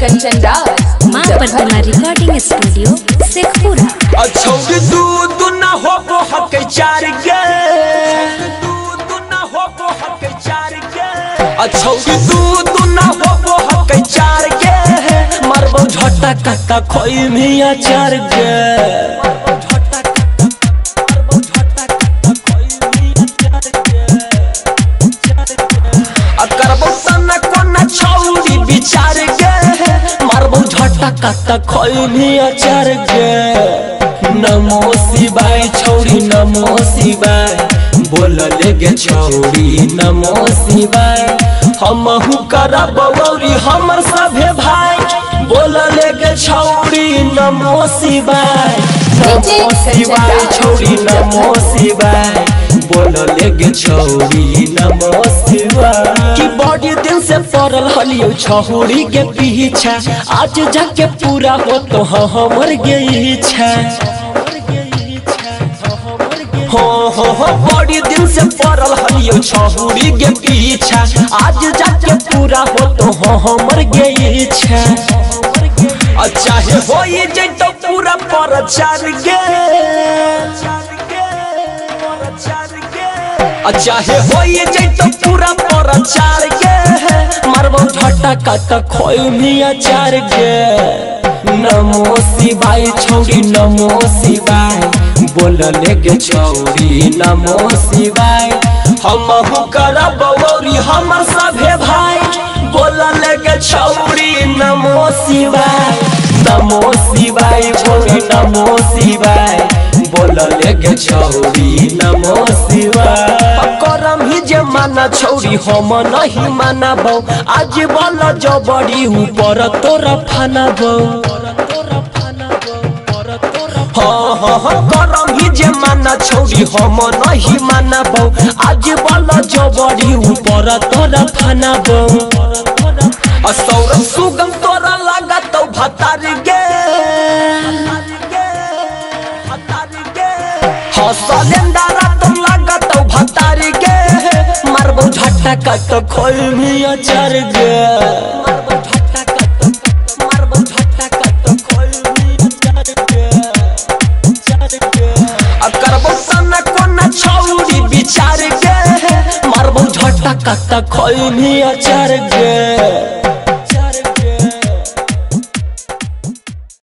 कंचन राज मां प्रतिमा recording studio Sheikhpura. अच्छा तू ना हो वो हक चार गे, तू ना हो वो हक चार गे। अच्छा तू ना हो वो हक चार गे, मारबो झटा कट्टा खोई मिया चार गे। कत्ता खोई भी अचार गे। नमो शिवाय छौरी नमो शिवाय, बोल लेगे छौरी नमो शिवाय। हमहु करब गौरी हमर सभे भाई, बोल लेगे छौरी नमो शिवाय। नमो शिवाय छौरी नमो शिवाय, बोल लेगे छौरी नमो शिवाय। कि बड़ी दिन से पड़ल हलियो छौरी के पीछा, आज जाके पूरा हो तो हमर गे इच्छा। हो बड़ी दिन से पड़ल हलियो छौरी के पीछा, आज जाके पूरा हो तो हमर गे इच्छा। चाहे हो जैतो पूरा प्रचार गे, चाहे हो जैतो पूरा प्रचार गे, मारबो झटा कट्टा खोई मिया चार गे। नमो शिवाय छौरी नमो शिवाय, बोल लेगे छौरी नमो शिवाय। हमहु करब गौरी हमर सभे भाई, बोल लेगे छौरी नमो शिवाय। नमो शिवाय छौरी नमो शिवाय, बोल लेगे छौरी नमो शिवाय। करम ही जे माना छौरी हम नहीं मानबो, आज बोल जबड़ी ऊपर तोरा फानबो। करम ही जे माना छौरी हम नहीं मानबो, आज बोल जबड़ी ऊपर तोरा फानबो। सौरभ सुगम तोरा लागत भतार गे, सलेंदारा तो लागत भतार गे, मारबो झटा कट खोल मिया चार गे। मारबो झटा कट खोल मिया चार गे। करबो तना कोना छौरी विचार गे, मारबो झटा कट खोल मिया चार गे।